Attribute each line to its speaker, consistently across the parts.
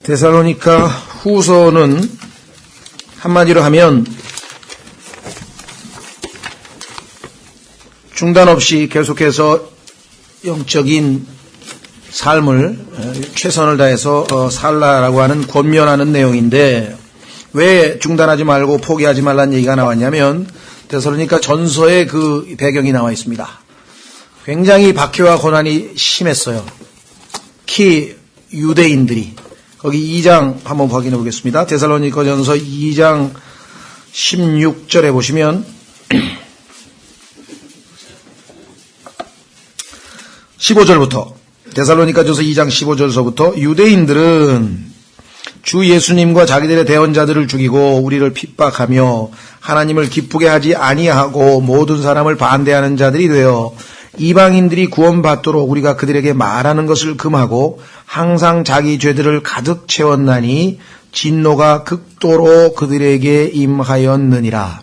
Speaker 1: 데살로니가 후서는 한마디로 하면 중단 없이 계속해서 영적인 삶을 최선을 다해서 살라라고 하는 권면하는 내용인데, 왜 중단하지 말고 포기하지 말라는 얘기가 나왔냐면 데살로니가 전서의 그 배경이 나와 있습니다. 굉장히 박해와 고난이 심했어요. 특히 유대인들이. 거기 2장 한번 확인해 보겠습니다. 데살로니가 전서 2장 16절에 보시면 15절부터, 데살로니가 전서 2장 15절서부터 유대인들은 주 예수님과 자기들의 대언자들을 죽이고 우리를 핍박하며 하나님을 기쁘게 하지 아니하고 모든 사람을 반대하는 자들이 되어 이방인들이 구원받도록 우리가 그들에게 말하는 것을 금하고 항상 자기 죄들을 가득 채웠나니 진노가 극도로 그들에게 임하였느니라.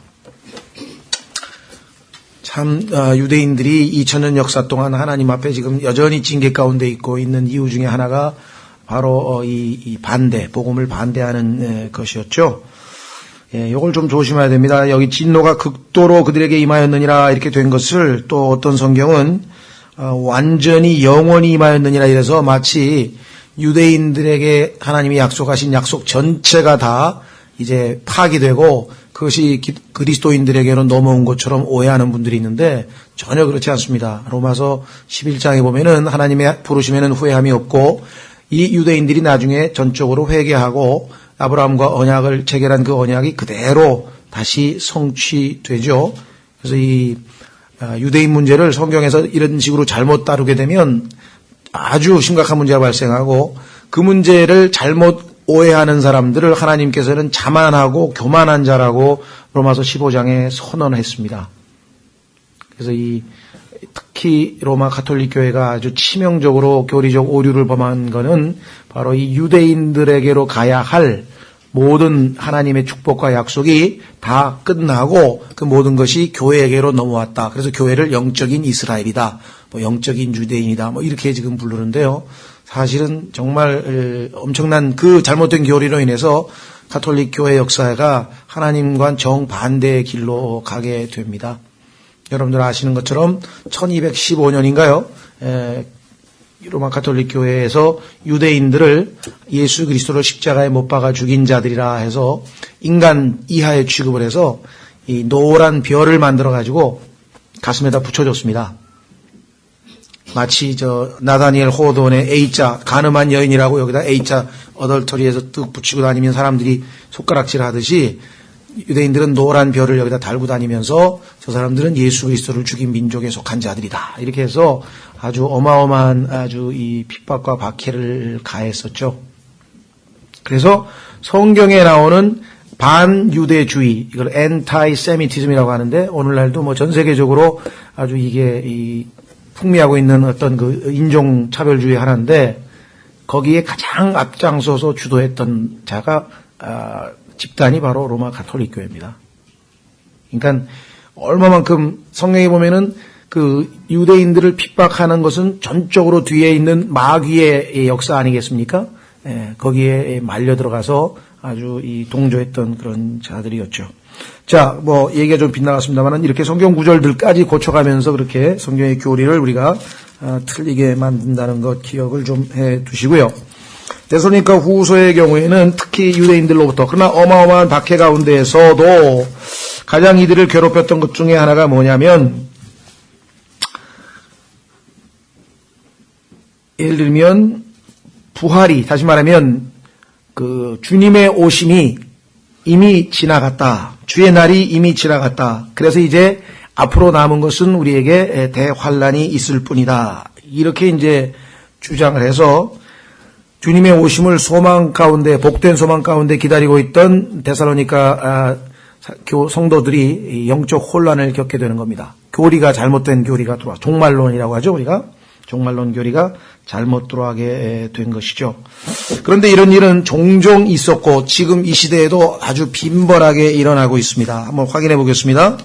Speaker 1: 참 유대인들이 2000년 역사 동안 하나님 앞에 지금 여전히 징계 가운데 있고 있는 이유 중에 하나가 바로 이 반대, 복음을 반대하는 것이었죠. 이걸 좀 조심해야 됩니다. 여기 진노가 극도로 그들에게 임하였느니라 이렇게 된 것을 또 어떤 성경은 완전히 영원히 임하였느니라 이래서 마치 유대인들에게 하나님이 약속하신 약속 전체가 다 이제 파기되고 그것이 그리스도인들에게는 넘어온 것처럼 오해하는 분들이 있는데 전혀 그렇지 않습니다. 로마서 11장에 보면은 하나님의 부르심에는 후회함이 없고 이 유대인들이 나중에 전적으로 회개하고 아브라함과 언약을 체결한 그 언약이 그대로 다시 성취되죠. 그래서 이 유대인 문제를 성경에서 이런 식으로 잘못 다루게 되면 아주 심각한 문제가 발생하고, 그 문제를 잘못 오해하는 사람들을 하나님께서는 자만하고 교만한 자라고 로마서 15장에 선언했습니다. 그래서 특히 로마 가톨릭 교회가 아주 치명적으로 교리적 오류를 범한 것은 바로 이 유대인들에게로 가야 할 모든 하나님의 축복과 약속이 다 끝나고 그 모든 것이 교회에게로 넘어왔다. 그래서 교회를 영적인 이스라엘이다, 영적인 유대인이다, 이렇게 지금 부르는데요. 사실은 정말 엄청난 그 잘못된 교리로 인해서 가톨릭 교회 역사가 하나님과 정반대의 길로 가게 됩니다. 여러분들 아시는 것처럼 1215년인가요? 로마 가톨릭 교회에서 유대인들을 예수 그리스도를 십자가에 못 박아 죽인 자들이라 해서 인간 이하에 취급을 해서 이 노란 별을 만들어 가지고 가슴에다 붙여줬습니다. 마치 나다니엘 호돈의 A자, 가늠한 여인이라고 여기다 A자 어덜터리에서 뜩 붙이고 다니면 사람들이 손가락질 하듯이 유대인들은 노란 별을 여기다 달고 다니면서 저 사람들은 예수 그리스도를 죽인 민족에 속한 자들이다, 이렇게 해서 아주 어마어마한 아주 이 핍박과 박해를 가했었죠. 그래서 성경에 나오는 반유대주의, 이걸 엔타이세미티즘이라고 하는데, 오늘날도 전 세계적으로 아주 이게 풍미하고 있는 어떤 그 인종 차별주의 하나인데, 거기에 가장 앞장서서 주도했던 자가 집단이 바로 로마 가톨릭 교회입니다. 그러니까 얼마만큼 성경에 보면은 그 유대인들을 핍박하는 것은 전적으로 뒤에 있는 마귀의 역사 아니겠습니까? 거기에 말려 들어가서 아주 동조했던 그런 자들이었죠. 자, 얘기가 좀 빗나갔습니다만은 이렇게 성경 구절들까지 고쳐가면서 그렇게 성경의 교리를 우리가 틀리게 만든다는 것 기억을 좀 해 두시고요. 데살로니가 후서의 경우에는 특히 유대인들로부터, 그러나 어마어마한 박해 가운데에서도 가장 이들을 괴롭혔던 것 중에 하나가 뭐냐면, 예를 들면 부활이, 다시 말하면 그 주님의 오심이 이미 지나갔다, 주의 날이 이미 지나갔다, 그래서 이제 앞으로 남은 것은 우리에게 대환란이 있을 뿐이다, 이렇게 이제 주장을 해서 주님의 오심을 소망 가운데, 복된 소망 가운데 기다리고 있던 데살로니가 성도들이 영적 혼란을 겪게 되는 겁니다. 교리가 잘못된 교리가 들어와, 종말론이라고 하죠, 우리가. 종말론 교리가 잘못 들어가게 된 것이죠. 그런데 이런 일은 종종 있었고 지금 이 시대에도 아주 빈번하게 일어나고 있습니다. 한번 확인해 보겠습니다.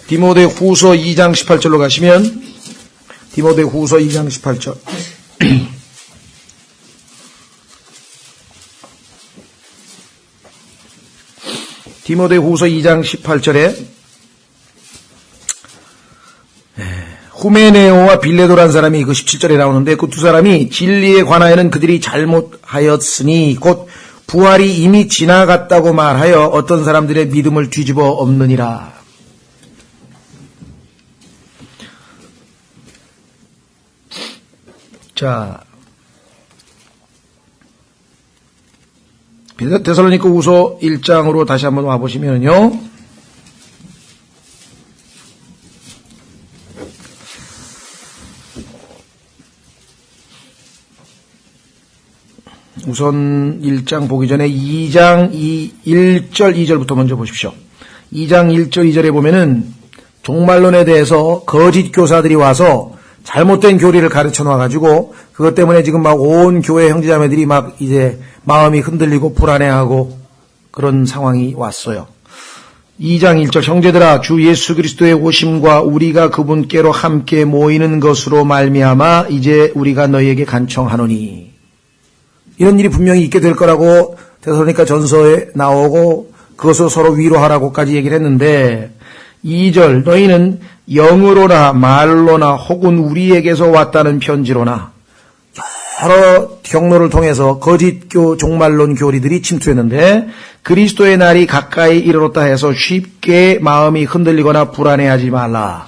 Speaker 1: 디모데 후서 2장 18절로 가시면, 디모데 후서 2장 18절. 디모데후서 2장 18절에 후메네오와 빌레도라는 사람이 그 17절에 나오는데 그 두 사람이 진리에 관하여는 그들이 잘못하였으니 곧 부활이 이미 지나갔다고 말하여 어떤 사람들의 믿음을 뒤집어 엎느니라. 자, 데살로니가후서 1장으로 다시 한번 와보시면요. 우선 1장 보기 전에 2장 1절 2절부터 먼저 보십시오. 2장 1절 2절에 보면은 종말론에 대해서 거짓 교사들이 와서 잘못된 교리를 가르쳐 놔가지고 그것 때문에 지금 막 온 교회 형제자매들이 막 이제 마음이 흔들리고 불안해하고 그런 상황이 왔어요. 2장 1절 형제들아 주 예수 그리스도의 오심과 우리가 그분께로 함께 모이는 것으로 말미암아 이제 우리가 너희에게 간청하노니 이런 일이 분명히 있게 될 거라고 데살로니가 전서에 나오고 그것을 서로 위로하라고까지 얘기를 했는데 2절 너희는 영으로나 말로나 혹은 우리에게서 왔다는 편지로나 여러 경로를 통해서 거짓 종말론 교리들이 침투했는데 그리스도의 날이 가까이 이르렀다 해서 쉽게 마음이 흔들리거나 불안해하지 말라.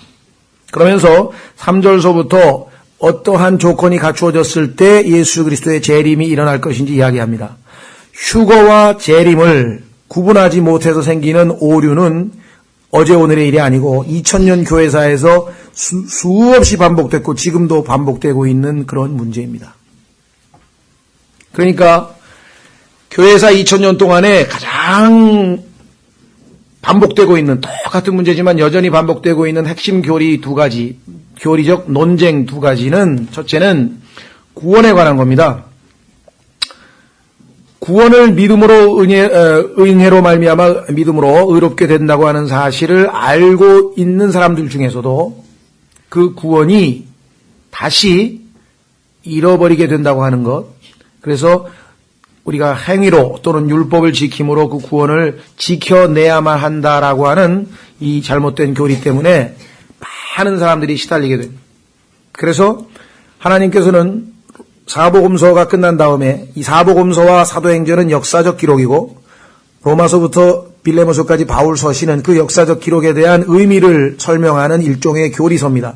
Speaker 1: 그러면서 3절서부터 어떠한 조건이 갖추어졌을 때 예수 그리스도의 재림이 일어날 것인지 이야기합니다. 휴거와 재림을 구분하지 못해서 생기는 오류는 어제 오늘의 일이 아니고 2000년 교회사에서 수없이 반복됐고 지금도 반복되고 있는 그런 문제입니다. 그러니까 교회사 2000년 동안에 가장 반복되고 있는 똑같은 문제지만 여전히 반복되고 있는 핵심 교리 두 가지, 교리적 논쟁 두 가지는 첫째는 구원에 관한 겁니다. 구원을 믿음으로 은혜로 말미암아 믿음으로 의롭게 된다고 하는 사실을 알고 있는 사람들 중에서도 그 구원이 다시 잃어버리게 된다고 하는 것. 그래서 우리가 행위로 또는 율법을 지킴으로 그 구원을 지켜내야만 한다라고 하는 이 잘못된 교리 때문에 많은 사람들이 시달리게 됩니다. 그래서 하나님께서는 사복음서가 끝난 다음에 이 사복음서와 사도행전은 역사적 기록이고 로마서부터 빌레모서까지 바울 서신은 그 역사적 기록에 대한 의미를 설명하는 일종의 교리서입니다.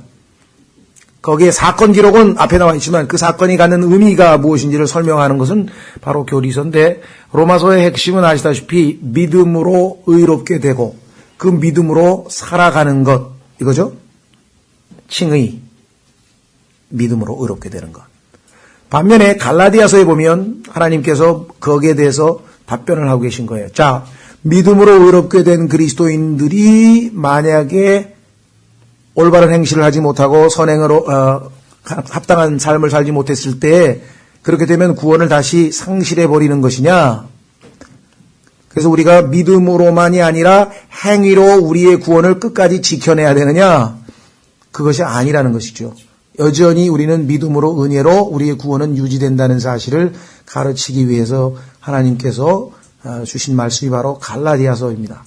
Speaker 1: 거기에 사건 기록은 앞에 나와 있지만 그 사건이 갖는 의미가 무엇인지를 설명하는 것은 바로 교리서인데 로마서의 핵심은 아시다시피 믿음으로 의롭게 되고 그 믿음으로 살아가는 것 이거죠. 칭의, 믿음으로 의롭게 되는 것. 반면에 갈라디아서에 보면 하나님께서 거기에 대해서 답변을 하고 계신 거예요. 자, 믿음으로 의롭게 된 그리스도인들이 만약에 올바른 행실을 하지 못하고 선행으로 합당한 삶을 살지 못했을 때 그렇게 되면 구원을 다시 상실해 버리는 것이냐? 그래서 우리가 믿음으로만이 아니라 행위로 우리의 구원을 끝까지 지켜내야 되느냐? 그것이 아니라는 것이죠. 여전히 우리는 믿음으로 은혜로 우리의 구원은 유지된다는 사실을 가르치기 위해서 하나님께서 주신 말씀이 바로 갈라디아서입니다.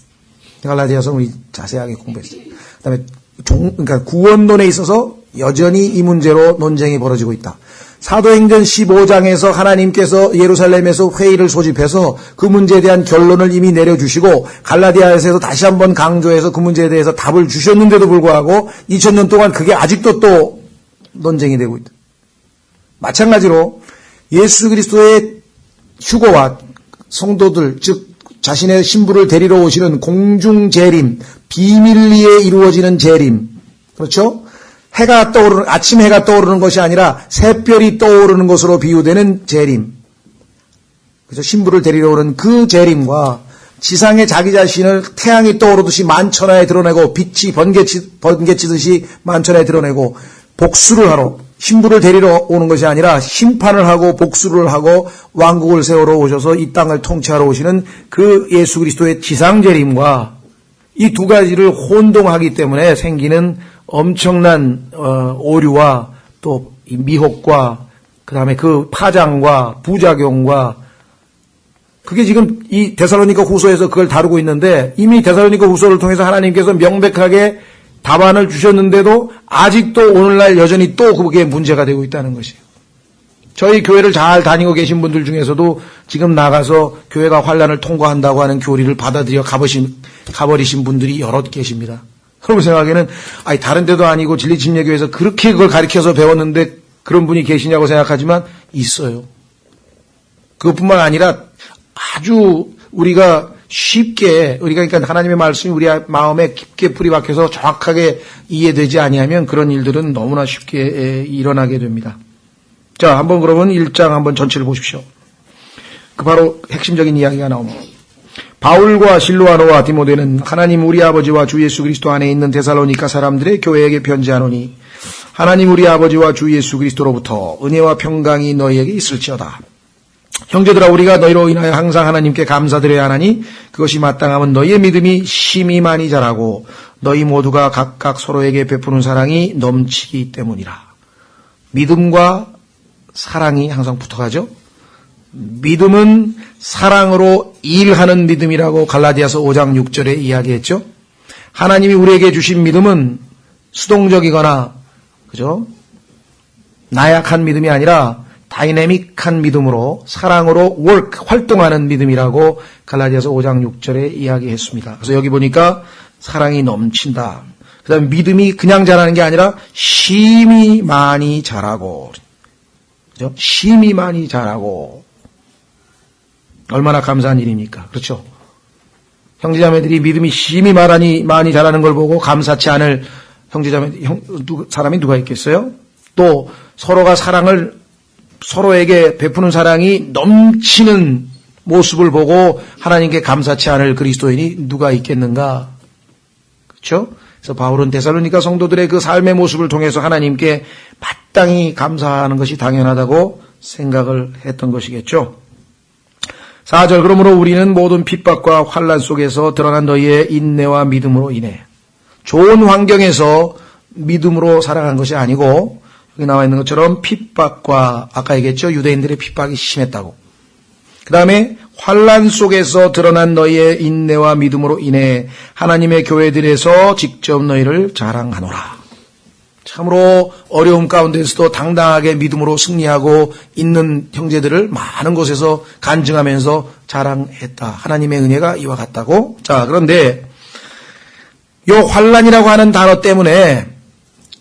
Speaker 1: 갈라디아서 우리 자세하게 공부했어요. 그다음에 그러니까 구원론에 있어서 여전히 이 문제로 논쟁이 벌어지고 있다. 사도행전 15장에서 하나님께서 예루살렘에서 회의를 소집해서 그 문제에 대한 결론을 이미 내려주시고 갈라디아에서 다시 한번 강조해서 그 문제에 대해서 답을 주셨는데도 불구하고 2000년 동안 그게 아직도 또 논쟁이 되고 있다. 마찬가지로 예수 그리스도의 휴거와 성도들 즉 자신의 신부를 데리러 오시는 공중 재림, 비밀리에 이루어지는 재림. 그렇죠? 해가 떠오르는 아침 해가 떠오르는 것이 아니라 새별이 떠오르는 것으로 비유되는 재림. 그래서 신부를 데리러 오는 그 재림과 지상에 자기 자신을 태양이 떠오르듯이 만천하에 드러내고 빛이 번개치듯이 만천하에 드러내고 복수를 하러 신부를 데리러 오는 것이 아니라 심판을 하고 복수를 하고 왕국을 세우러 오셔서 이 땅을 통치하러 오시는 그 예수 그리스도의 지상재림과 이 두 가지를 혼동하기 때문에 생기는 엄청난 오류와 또 미혹과 그 다음에 그 파장과 부작용과 그게 지금 이 데살로니가 후서에서 그걸 다루고 있는데 이미 데살로니가 후서를 통해서 하나님께서 명백하게 답안을 주셨는데도 아직도 오늘날 여전히 또 그게 문제가 되고 있다는 것이에요. 저희 교회를 잘 다니고 계신 분들 중에서도 지금 나가서 교회가 환난을 통과한다고 하는 교리를 받아들여 가버리신 분들이 여럿 계십니다. 여러분 생각에는 다른 데도 아니고 진리침례교회에서 그렇게 그걸 가르쳐서 배웠는데 그런 분이 계시냐고 생각하지만 있어요. 그것뿐만 아니라 아주 우리가 쉽게 그러니까 하나님의 말씀이 우리 마음에 깊게 뿌리 박혀서 정확하게 이해되지 아니하면 그런 일들은 너무나 쉽게 일어나게 됩니다. 자, 한번 그러면 1장 한번 전체를 보십시오. 그 바로 핵심적인 이야기가 나옵니다. 바울과 실로아노와 디모데는 하나님 우리 아버지와 주 예수 그리스도 안에 있는 데살로니가 사람들의 교회에게 편지하노니 하나님 우리 아버지와 주 예수 그리스도로부터 은혜와 평강이 너희에게 있을지어다. 형제들아, 우리가 너희로 인하여 항상 하나님께 감사드려야 하나니 그것이 마땅하면 너희의 믿음이 심히 많이 자라고 너희 모두가 각각 서로에게 베푸는 사랑이 넘치기 때문이라. 믿음과 사랑이 항상 붙어가죠. 믿음은 사랑으로 일하는 믿음이라고 갈라디아서 5장 6절에 이야기했죠. 하나님이 우리에게 주신 믿음은 수동적이거나 그죠? 나약한 믿음이 아니라 다이내믹한 믿음으로 사랑으로 활동하는 믿음이라고 갈라디아서 5장 6절에 이야기했습니다. 그래서 여기 보니까 사랑이 넘친다. 그 다음에 믿음이 그냥 자라는 게 아니라 심히 많이 자라고. 그죠? 심히 많이 자라고. 얼마나 감사한 일입니까? 그렇죠? 형제자매들이 믿음이 심히 많이 자라는 걸 보고 감사치 않을 사람이 누가 있겠어요? 또 서로가 서로에게 베푸는 사랑이 넘치는 모습을 보고 하나님께 감사치 않을 그리스도인이 누가 있겠는가? 그렇죠? 그래서 바울은 데살로니가 성도들의 그 삶의 모습을 통해서 하나님께 마땅히 감사하는 것이 당연하다고 생각을 했던 것이겠죠. 4절, 그러므로 우리는 모든 핍박과 환난 속에서 드러난 너희의 인내와 믿음으로 인해, 좋은 환경에서 믿음으로 살아간 것이 아니고 여기 나와 있는 것처럼 핍박과, 아까 얘기했죠, 유대인들의 핍박이 심했다고. 그 다음에 환난 속에서 드러난 너희의 인내와 믿음으로 인해 하나님의 교회들에서 직접 너희를 자랑하노라. 참으로 어려움 가운데서도 당당하게 믿음으로 승리하고 있는 형제들을 많은 곳에서 간증하면서 자랑했다. 하나님의 은혜가 이와 같다고. 자, 그런데 요 환난이라고 하는 단어 때문에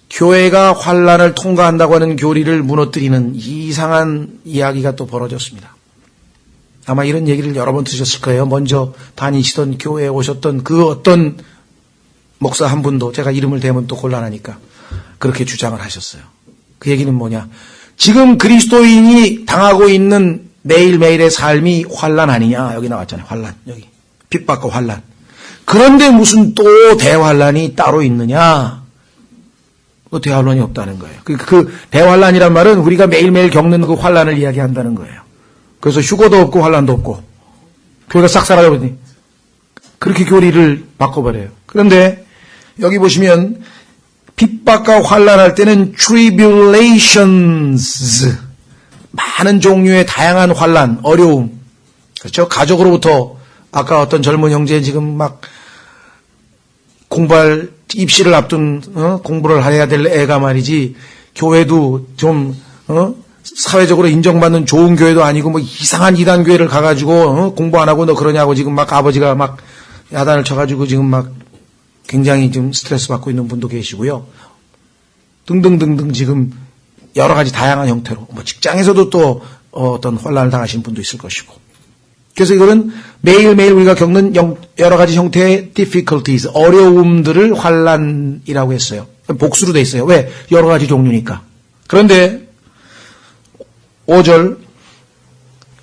Speaker 1: 교회가 환난을 통과한다고 하는 교리를 무너뜨리는 이상한 이야기가 또 벌어졌습니다. 아마 이런 얘기를 여러 번 들으셨을 거예요. 먼저 다니시던 교회에 오셨던 그 어떤 목사 한 분도, 제가 이름을 대면 또 곤란하니까 그렇게 주장을 하셨어요. 그 얘기는 뭐냐? 지금 그리스도인이 당하고 있는 매일매일의 삶이 환난 아니냐? 여기 나왔잖아요. 환난. 여기. 핍박과 환난. 그런데 무슨 또 대환난이 따로 있느냐? 대환난이 없다는 거예요. 그 대환난이란 말은 우리가 매일매일 겪는 그 환난을 이야기한다는 거예요. 그래서 휴거도 없고 환난도 없고 교회가 싹 사라져버리니 그렇게 교리를 바꿔버려요. 그런데 여기 보시면 핍박과 환난할 때는 tribulations, 많은 종류의 다양한 환난, 어려움, 그렇죠? 가족으로부터, 아까 어떤 젊은 형제 지금 막 입시를 앞둔 공부를 해야 될 애가 말이지, 교회도 좀 사회적으로 인정받는 좋은 교회도 아니고 뭐 이상한 이단 교회를 가가지고 공부 안 하고 너 그러냐고 지금 막 아버지가 막 야단을 쳐가지고 지금 막 굉장히 좀 스트레스 받고 있는 분도 계시고요. 등등등등 지금 여러 가지 다양한 형태로, 뭐 직장에서도 또 어떤 혼란을 당하신 분도 있을 것이고. 그래서 이거는 매일매일 우리가 겪는 여러 가지 형태의 difficulties, 어려움들을 환난이라고 했어요. 복수로 돼 있어요. 왜? 여러 가지 종류니까. 그런데 5절,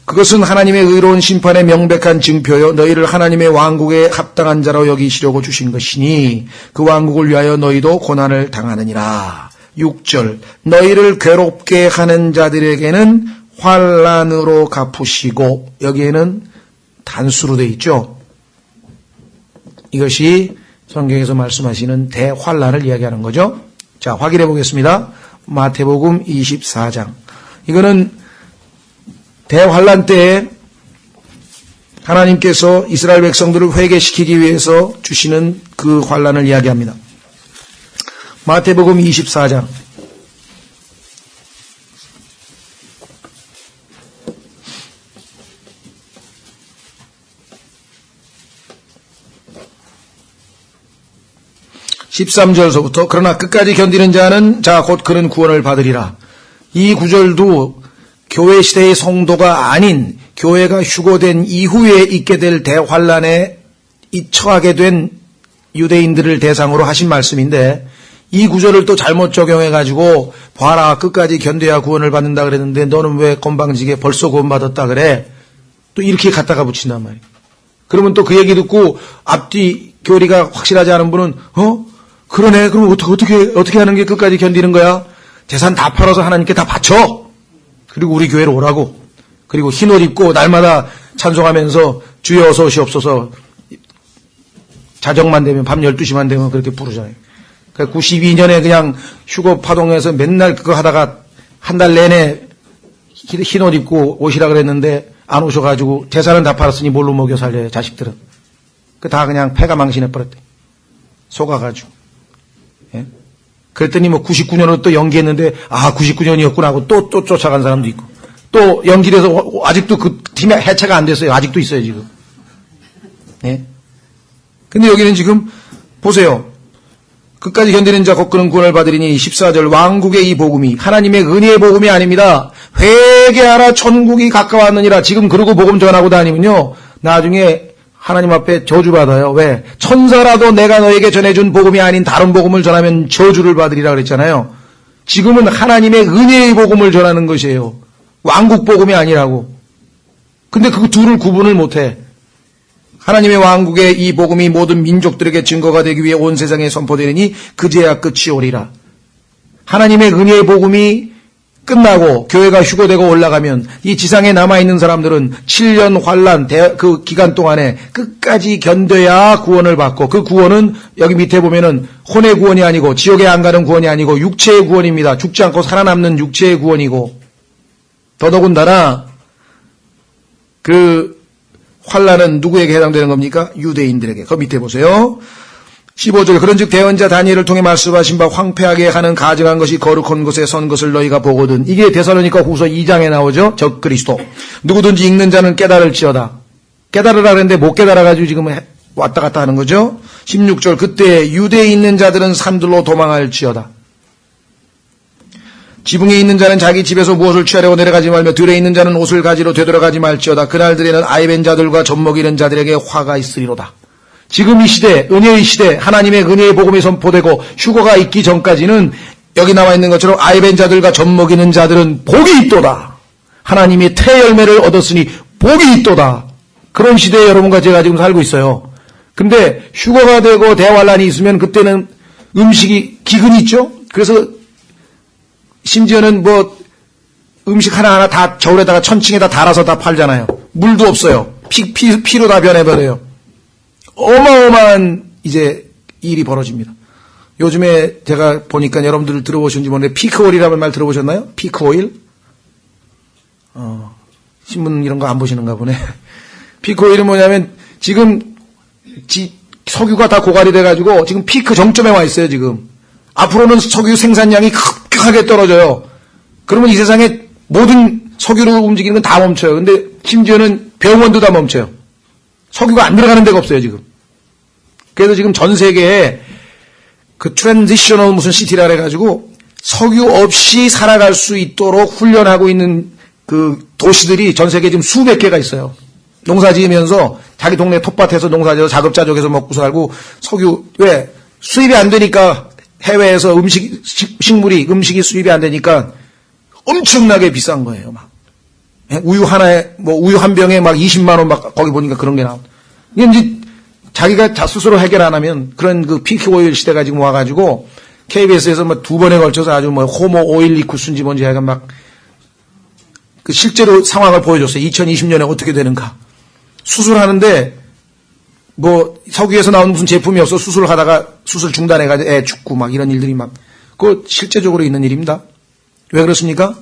Speaker 1: 그것은 하나님의 의로운 심판의 명백한 증표요 너희를 하나님의 왕국에 합당한 자로 여기시려고 주신 것이니 그 왕국을 위하여 너희도 고난을 당하느니라. 6절, 너희를 괴롭게 하는 자들에게는 환난으로 갚으시고, 여기에는 단수로 되어 있죠. 이것이 성경에서 말씀하시는 대환난을 이야기하는 거죠. 자, 확인해 보겠습니다. 마태복음 24장. 이거는 대환난 때에 하나님께서 이스라엘 백성들을 회개시키기 위해서 주시는 그 환난을 이야기합니다. 마태복음 24장 13절서부터 그러나 끝까지 견디는 자는 곧 그는 구원을 받으리라. 이 구절도 교회 시대의 성도가 아닌 교회가 휴거된 이후에 있게 될 대환란에 처하게 된 유대인들을 대상으로 하신 말씀인데, 이 구절을 또 잘못 적용해가지고 봐라 끝까지 견뎌야 구원을 받는다 그랬는데 너는 왜 건방지게 벌써 구원받았다 그래? 또 이렇게 갖다가 붙인단 말이에요. 그러면 또 그 얘기 듣고 앞뒤 교리가 확실하지 않은 분은 그러네. 그럼 어떻게 하는 게 끝까지 견디는 거야? 재산 다 팔아서 하나님께 다 바쳐. 그리고 우리 교회로 오라고. 그리고 흰 옷 입고 날마다 찬송하면서 주여 어서 오시옵소서. 자정만 되면 밤 12시만 되면 그렇게 부르잖아요. 92년에 그냥 휴거 파동에서 맨날 그거 하다가 한 달 내내 흰 옷 입고 오시라 그랬는데 안 오셔가지고 재산은 다 팔았으니 뭘로 먹여 살려요, 자식들은. 다 그냥 패가 망신해버렸대. 속아가지고. 예? 그랬더니 99년으로 또 연기했는데 99년이었구나 하고 또 쫓아간 사람도 있고, 또 연기돼서 아직도 그 팀이 해체가 안 됐어요. 아직도 있어요 지금. 예? 근데 여기는 지금 보세요. 끝까지 견디는 자 곧 그는 구원을 받으리니 14절 왕국의 이 복음이 하나님의 은혜의 복음이 아닙니다. 회개하라 천국이 가까웠느니라. 지금 그러고 복음 전하고 다니면요 나중에 하나님 앞에 저주받아요. 왜? 천사라도 내가 너에게 전해준 복음이 아닌 다른 복음을 전하면 저주를 받으리라 그랬잖아요. 지금은 하나님의 은혜의 복음을 전하는 것이에요. 왕국 복음이 아니라고. 근데 그 둘을 구분을 못해. 하나님의 왕국의 이 복음이 모든 민족들에게 증거가 되기 위해 온 세상에 선포되리니 그제야 끝이 오리라. 하나님의 은혜의 복음이 끝나고 교회가 휴거되고 올라가면 이 지상에 남아있는 사람들은 7년 환란 그 기간 동안에 끝까지 견뎌야 구원을 받고, 그 구원은 여기 밑에 보면은 혼의 구원이 아니고 지옥에 안 가는 구원이 아니고 육체의 구원입니다. 죽지 않고 살아남는 육체의 구원이고, 더더군다나 그 환란은 누구에게 해당되는 겁니까? 유대인들에게. 그 밑에 보세요. 15절 그런즉 대언자 다니엘을 통해 말씀하신 바 황폐하게 하는 가증한 것이 거룩한 곳에 선 것을 너희가 보거든. 이게 데살로니가 후서 2장에 나오죠. 적 그리스도. 누구든지 읽는 자는 깨달을지어다. 깨달으라 그랬는데 못 깨달아가지고 지금 왔다 갔다 하는 거죠. 16절 그때 유대에 있는 자들은 산들로 도망할지어다. 지붕에 있는 자는 자기 집에서 무엇을 취하려고 내려가지 말며 들에 있는 자는 옷을 가지러 되돌아가지 말지어다. 그날들에는 아이벤 자들과 젖먹이는 자들에게 화가 있으리로다. 지금 이 시대, 은혜의 시대, 하나님의 은혜의 복음이 선포되고 휴거가 있기 전까지는 여기 나와 있는 것처럼 아이벤 자들과 젖먹이는 자들은 복이 있도다. 하나님이 태열매를 얻었으니 복이 있도다. 그런 시대에 여러분과 제가 지금 살고 있어요. 근데 휴거가 되고 대환란이 있으면 그때는 음식이 기근이 있죠. 그래서 심지어는 음식 하나하나 다 저울에다가 천칭에다 달아서 다 팔잖아요. 물도 없어요. 피로 다 변해버려요. 어마어마한 이제 일이 벌어집니다. 요즘에 제가 보니까 여러분들 들어보셨는지 모르는데 피크오일이라는 말 들어보셨나요? 피크오일? 신문 이런 거 안 보시는가 보네. 피크오일은 뭐냐면 지금 석유가 다 고갈이 돼가지고 지금 피크 정점에 와 있어요 지금. 앞으로는 석유 생산량이 급격하게 떨어져요. 그러면 이 세상에 모든 석유로 움직이는 건 다 멈춰요. 근데 심지어는 병원도 다 멈춰요. 석유가 안 들어가는 데가 없어요 지금. 그래서 지금 전 세계에 그 트랜지셔널 무슨 시티라 해가지고 석유 없이 살아갈 수 있도록 훈련하고 있는 그 도시들이 전 세계에 지금 수백 개가 있어요. 농사 지으면서 자기 동네 텃밭에서 농사 지어서 자급자족해서 먹고 살고, 석유 왜 수입이 안 되니까 해외에서 음식이 수입이 안 되니까 엄청나게 비싼 거예요. 막 우유 하나에 우유 한 병에 막 20만 원 막 거기 보니까 그런 게 나온. 이게 이제 자기가 스스로 해결 안 하면 그런 그 피크 오일 시대가 지금 와가지고 KBS에서 뭐 2번에 걸쳐서 아주 호모 오일 리쿠스인지 뭔지 하여간 막 그 실제로 상황을 보여줬어요. 2020년에 어떻게 되는가. 수술하는데 석유에서 나온 무슨 제품이 없어 수술을 하다가 수술 중단해가지고 애 죽고 막 이런 일들이 그거 실제적으로 있는 일입니다. 왜 그렇습니까?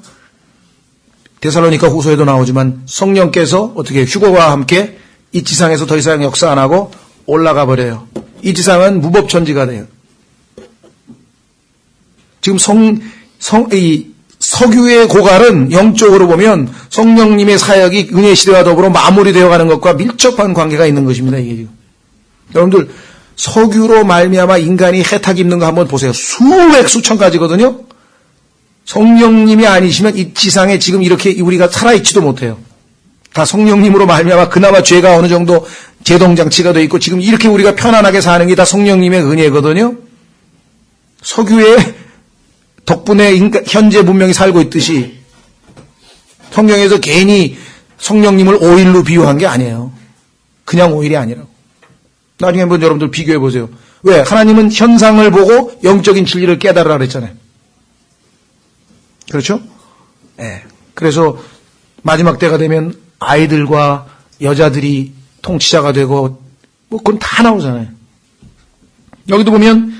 Speaker 1: 데살로니가 후서에도 나오지만 성령께서 어떻게 휴거와 함께 이 지상에서 더 이상 역사 안 하고 올라가 버려요. 이 지상은 무법천지가 돼요. 지금 석유의 고갈은 영적으로 보면 성령님의 사역이 은혜 시대와 더불어 마무리되어 가는 것과 밀접한 관계가 있는 것입니다. 이게 지금. 여러분들 석유로 말미암아 인간이 혜택 입는 거 한번 보세요. 수천 가지거든요. 성령님이 아니시면 이 지상에 지금 이렇게 우리가 살아있지도 못해요. 다 성령님으로 말미암아 그나마 죄가 어느 정도 제동장치가 되어 있고 지금 이렇게 우리가 편안하게 사는 게 다 성령님의 은혜거든요. 석유의 덕분에 현재 문명이 살고 있듯이 성경에서 괜히 성령님을 오일로 비유한 게 아니에요. 그냥 오일이 아니라고. 나중에 한번 여러분들 비교해 보세요. 왜? 하나님은 현상을 보고 영적인 진리를 깨달으라 그랬잖아요. 그렇죠? 네. 그래서 마지막 때가 되면 아이들과 여자들이 통치자가 되고 뭐 그건 다 나오잖아요. 여기도 보면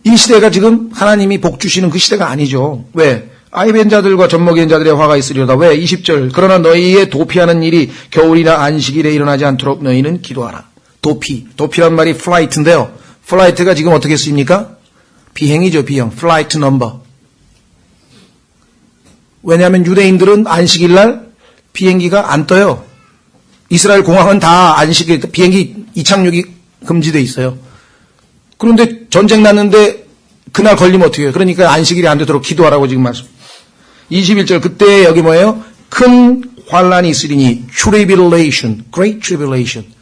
Speaker 1: 이 시대가 지금 하나님이 복 주시는 그 시대가 아니죠. 왜? 아이 벤 자들과 젖먹이는 자들의 화가 있으리로다. 왜? 20절. 그러나 너희의 도피하는 일이 겨울이나 안식일에 일어나지 않도록 너희는 기도하라. 도피란 말이 플라이트인데요. 플라이트가 지금 어떻게 쓰입니까? 비행이죠, 비행. 플라이트 넘버. 왜냐하면 유대인들은 안식일 날 비행기가 안 떠요. 이스라엘 공항은 다 안식일, 비행기 이착륙이 금지돼 있어요. 그런데 전쟁 났는데 그날 걸리면 어떻게 해요? 그러니까 안식일이 안 되도록 기도하라고 지금 말씀. 21절 그때 여기 뭐예요? 큰 환란이 있으리니 tribulation, great tribulation.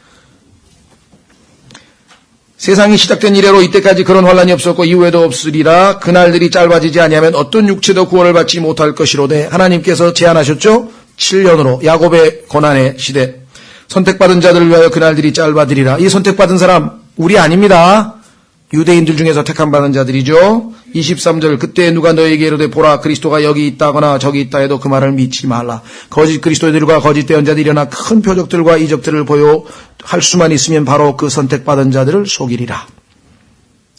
Speaker 1: 세상이 시작된 이래로 이때까지 그런 환란이 없었고 이후에도 없으리라. 그날들이 짧아지지 아니하면 어떤 육체도 구원을 받지 못할 것이로되 하나님께서 제안하셨죠? 7년으로 야곱의 고난의 시대. 선택받은 자들을 위하여 그날들이 짧아지리라. 이 선택받은 사람 우리 아닙니다. 유대인들 중에서 택함받은 자들이죠. 23절 그때 누가 너에게 이르되 보라 그리스도가 여기 있다거나 저기 있다 해도 그 말을 믿지 말라. 거짓 그리스도들과 거짓 대언자들이 일어나 큰 표적들과 이적들을 보여 할 수만 있으면 바로 그 선택받은 자들을 속이리라.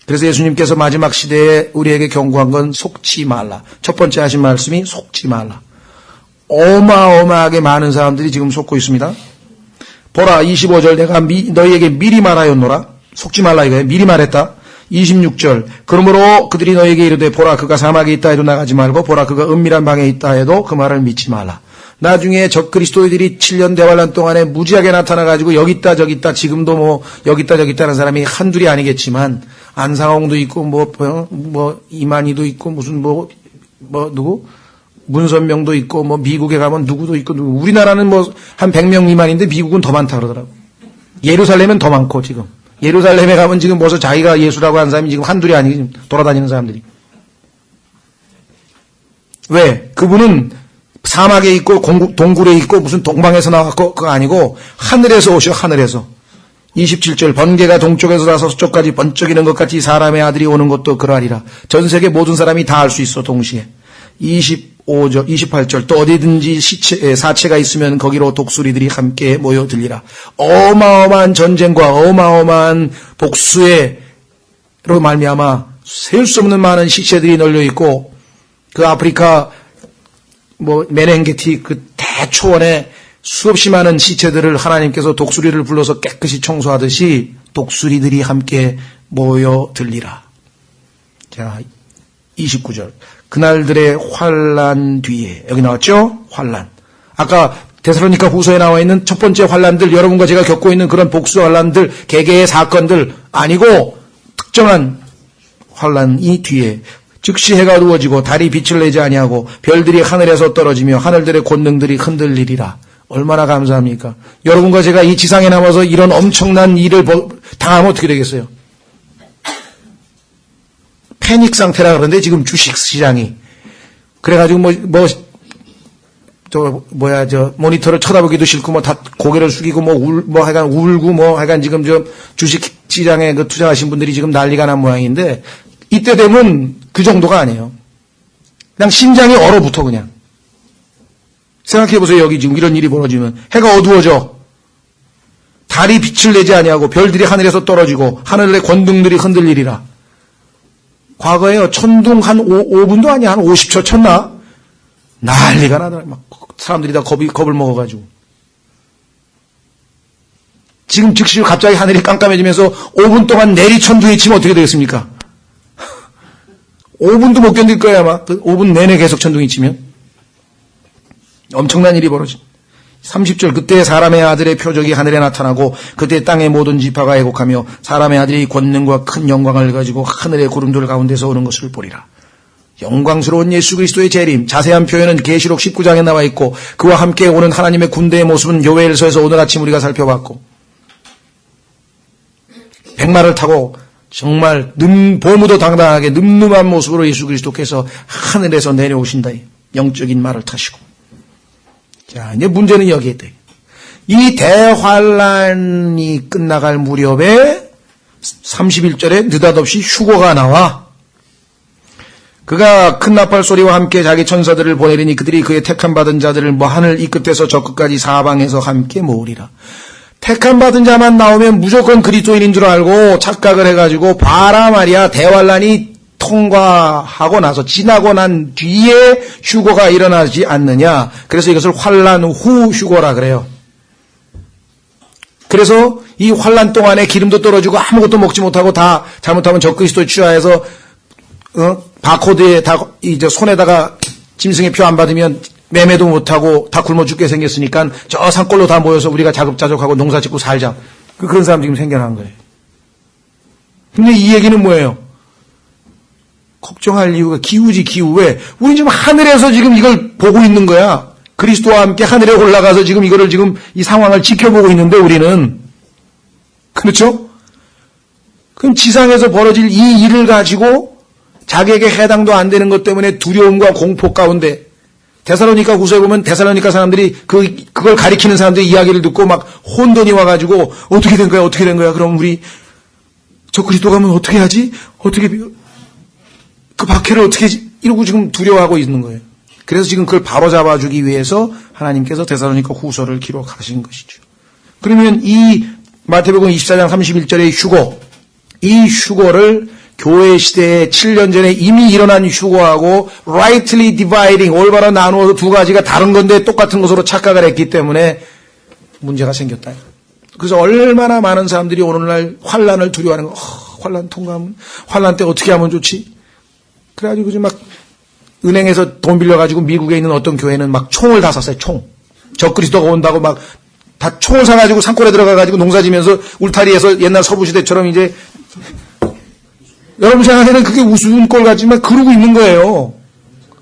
Speaker 1: 그래서 예수님께서 마지막 시대에 우리에게 경고한 건 속지 말라. 첫 번째 하신 말씀이 속지 말라. 어마어마하게 많은 사람들이 지금 속고 있습니다. 보라 25절 내가 너희에게 미리 말하였노라. 속지 말라 이거예요. 미리 말했다. 26절 그러므로 그들이 너에게 이르되 보라 그가 사막에 있다 해도 나가지 말고 보라 그가 은밀한 방에 있다 해도 그 말을 믿지 말라. 나중에 적그리스도인들이 7년 대환란 동안에 무지하게 나타나가지고 여기 있다 저기 있다 지금도 뭐 여기 있다 저기 있다는 사람이 한둘이 아니겠지만 안상홍도 있고 뭐 이만희도 있고 무슨 뭐 누구 문선명도 있고 뭐 미국에 가면 누구도 있고 우리나라는 뭐 한 100명 미만인데 미국은 더 많다 그러더라고. 예루살렘은 더 많고 지금. 예루살렘에 가면 지금 벌써 자기가 예수라고 하는 사람이 지금 한둘이 아니고 지금 돌아다니는 사람들이. 왜? 그분은 사막에 있고 동굴에 있고 무슨 동방에서 나왔고 그거 아니고 하늘에서 오셔 하늘에서. 27절 번개가 동쪽에서 나서 서쪽까지 번쩍이는 것 같이 사람의 아들이 오는 것도 그러하리라. 전 세계 모든 사람이 다 알 수 있어 동시에. 28절 또 어디든지 사체가 있으면 거기로 독수리들이 함께 모여들리라. 어마어마한 전쟁과 어마어마한 복수로 말미암아 셀 수 없는 많은 시체들이 널려 있고 그 아프리카 뭐 메렝게티 그 대초원에 수없이 많은 시체들을 하나님께서 독수리를 불러서 깨끗이 청소하듯이 독수리들이 함께 모여들리라. 자 29절 그날들의 환란 뒤에 여기 나왔죠? 환란. 아까 데살로니가 후서에 나와 있는 첫 번째 환란들 여러분과 제가 겪고 있는 그런 복수 환란들 개개의 사건들 아니고 특정한 환란이 뒤에 즉시 해가 어두워지고 달이 빛을 내지 아니하고 별들이 하늘에서 떨어지며 하늘들의 권능들이 흔들리리라. 얼마나 감사합니까? 여러분과 제가 이 지상에 남아서 이런 엄청난 일을 당하면 어떻게 되겠어요? 패닉 상태라 그러는데 지금 주식시장이 그래가지고 모니터를 쳐다보기도 싫고 다 고개를 숙이고 하여간 울고 하여간 지금 주식시장에 그 투자하신 분들이 지금 난리가 난 모양인데 이때 되면 그 정도가 아니에요. 그냥 심장이 얼어붙어 그냥. 생각해보세요. 여기 지금 이런 일이 벌어지면 해가 어두워져. 달이 빛을 내지 아니하고 별들이 하늘에서 떨어지고 하늘의 권능들이 흔들리리라. 과거에요. 천둥 한 5분도 아니야. 한 50초 쳤나? 난리가 나더라. 막 사람들이 다 겁을 먹어가지고. 지금 즉시 갑자기 하늘이 깜깜해지면서 5분 동안 내리천둥이 치면 어떻게 되겠습니까? 5분도 못 견딜 거야 아마. 5분 내내 계속 천둥이 치면. 엄청난 일이 벌어진. 30절 그때 사람의 아들의 표적이 하늘에 나타나고 그때 땅의 모든 지파가 애곡하며 사람의 아들이 권능과 큰 영광을 가지고 하늘의 구름들 가운데서 오는 것을 보리라. 영광스러운 예수 그리스도의 재림. 자세한 표현은 계시록 19장에 나와 있고 그와 함께 오는 하나님의 군대의 모습은 요엘서에서 오늘 아침 우리가 살펴봤고 백마를 타고 정말 보무도 당당하게 늠름한 모습으로 예수 그리스도께서 하늘에서 내려오신다. 영적인 말을 타시고. 자, 이제 문제는 여기에 있다. 이 대환란이 끝나갈 무렵에 31절에 느닷없이 휴거가 나와. 그가 큰 나팔 소리와 함께 자기 천사들을 보내리니 그들이 그의 택함 받은 자들을 하늘 이 끝에서 저 끝까지 사방에서 함께 모으리라. 택함 받은 자만 나오면 무조건 그리스도인인 줄 알고 착각을 해가지고 봐라 말이야. 대환란이 통과하고 나서 지나고 난 뒤에 휴거가 일어나지 않느냐. 그래서 이것을 환란 후 휴거라 그래요. 그래서 이 환란 동안에 기름도 떨어지고 아무것도 먹지 못하고 다 잘못하면 적그리스도에 취하해서 바코드에 다 이제 손에다가 짐승의 표 안 받으면 매매도 못하고 다 굶어 죽게 생겼으니까 저 산골로 다 모여서 우리가 자급자족하고 농사 짓고 살자. 그런 사람 지금 생겨난 거예요. 근데 이 얘기는 뭐예요? 걱정할 이유가 기후지 기후. 왜? 우리 지금 하늘에서 지금 이걸 보고 있는 거야. 그리스도와 함께 하늘에 올라가서 지금 이거를 지금 이 상황을 지켜보고 있는데 우리는. 그렇죠? 그럼 지상에서 벌어질 이 일을 가지고 자기에게 해당도 안 되는 것 때문에 두려움과 공포 가운데 데살로니가 후서에 보면 데살로니가 사람들이 그걸 가리키는 사람들의 이야기를 듣고 막 혼돈이 와가지고 어떻게 된 거야 어떻게 된 거야 그럼 우리 저 그리스도 가면 어떻게 하지 어떻게 그 박해를 어떻게 하지 이러고 지금 두려워하고 있는 거예요. 그래서 지금 그걸 바로잡아주기 위해서 하나님께서 데살로니가 후서를 기록하신 것이죠. 그러면 이 마태복음 24장 31절의 휴거 이 휴거를 교회 시대에 7년 전에 이미 일어난 휴거하고 rightly dividing 올바로 나누어서 두 가지가 다른 건데 똑같은 것으로 착각을 했기 때문에 문제가 생겼다. 그래서 얼마나 많은 사람들이 오늘날 환란을 두려워하는 거. 환란 통과하면 환란 때 어떻게 하면 좋지? 그래가지고 지금 막 은행에서 돈 빌려가지고 미국에 있는 어떤 교회는 막 총을 다 샀어요. 총. 적그리스도가 온다고 막 다 총을 사가지고 산골에 들어가가지고 농사지면서 울타리에서 옛날 서부시대처럼 이제 여러분 생각에는 그게 우스운 꼴 같지만 그러고 있는 거예요.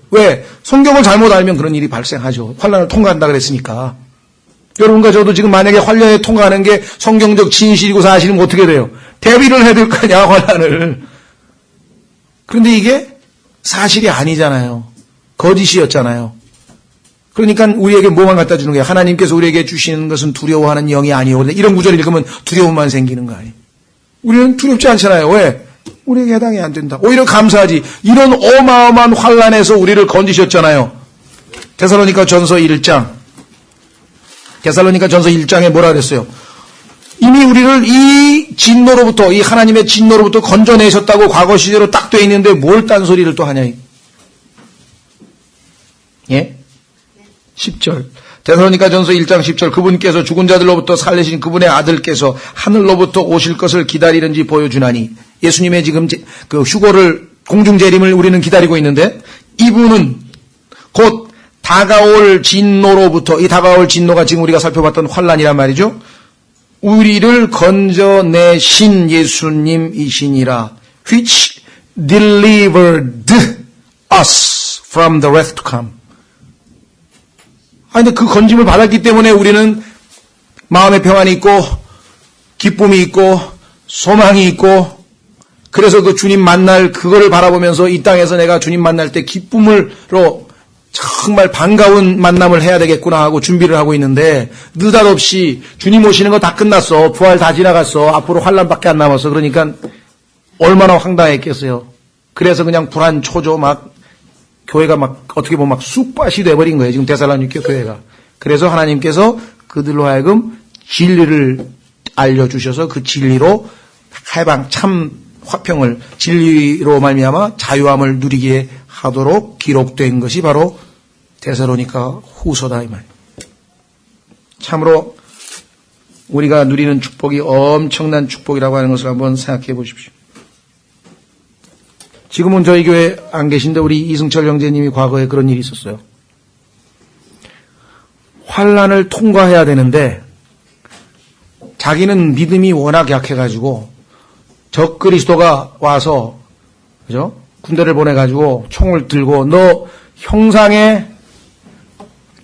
Speaker 1: 왜? 성경을 잘못 알면 그런 일이 발생하죠. 환란을 통과한다 그랬으니까. 여러분과 저도 지금 만약에 환란에 통과하는 게 성경적 진실이고 사실이면 어떻게 돼요? 대비를 해야 될 거 아니야, 환란을. 그런데 이게 사실이 아니잖아요. 거짓이었잖아요. 그러니까 우리에게 뭐만 갖다 주는 거예요? 하나님께서 우리에게 주시는 것은 두려워하는 영이 아니오. 이런 구절을 읽으면 두려움만 생기는 거 아니에요? 우리는 두렵지 않잖아요. 왜? 우리에게 해당이 안 된다. 오히려 감사하지. 이런 어마어마한 환란에서 우리를 건지셨잖아요. 데살로니가 전서 1장. 데살로니가 전서 1장에 뭐라 그랬어요? 이미 우리를 이 진노로부터 이 하나님의 진노로부터 건져내셨다고 과거 시제로 딱 돼 있는데 뭘 딴소리를 또 하냐. 예? 10절. 데살로니가 전서 1장 10절. 그분께서 죽은 자들로부터 살리신 그분의 아들께서 하늘로부터 오실 것을 기다리는지 보여주나니. 예수님의 지금 그 휴거를 공중재림을 우리는 기다리고 있는데 이분은 곧 다가올 진노로부터 이 다가올 진노가 지금 우리가 살펴봤던 환란이란 말이죠. 우리를 건져내신 예수님이시니라. which delivered us from the wrath to come. 근데 그 건짐을 받았기 때문에 우리는 마음의 평안이 있고 기쁨이 있고 소망이 있고 그래서 그 주님 만날 그거를 바라보면서 이 땅에서 내가 주님 만날 때 기쁨으로 정말 반가운 만남을 해야 되겠구나 하고 준비를 하고 있는데 느닷없이 주님 오시는 거 다 끝났어. 부활 다 지나갔어. 앞으로 환란밖에 안 남았어. 그러니까 얼마나 황당했겠어요. 그래서 그냥 불안 초조 막 교회가 막 어떻게 보면 막 쑥밭이 돼버린 거예요. 지금 데살로니가 교회가. 그래서 하나님께서 그들로 하여금 진리를 알려주셔서 그 진리로 해방 참 화평을 진리로 말미암아 자유함을 누리게 하도록 기록된 것이 바로 데살로니가 후서다 이 말. 참으로 우리가 누리는 축복이 엄청난 축복이라고 하는 것을 한번 생각해 보십시오. 지금은 저희 교회 안 계신데 우리 이승철 형제님이 과거에 그런 일이 있었어요. 환난을 통과해야 되는데 자기는 믿음이 워낙 약해가지고 적 그리스도가 와서 그죠? 군대를 보내가지고 총을 들고 너 형상에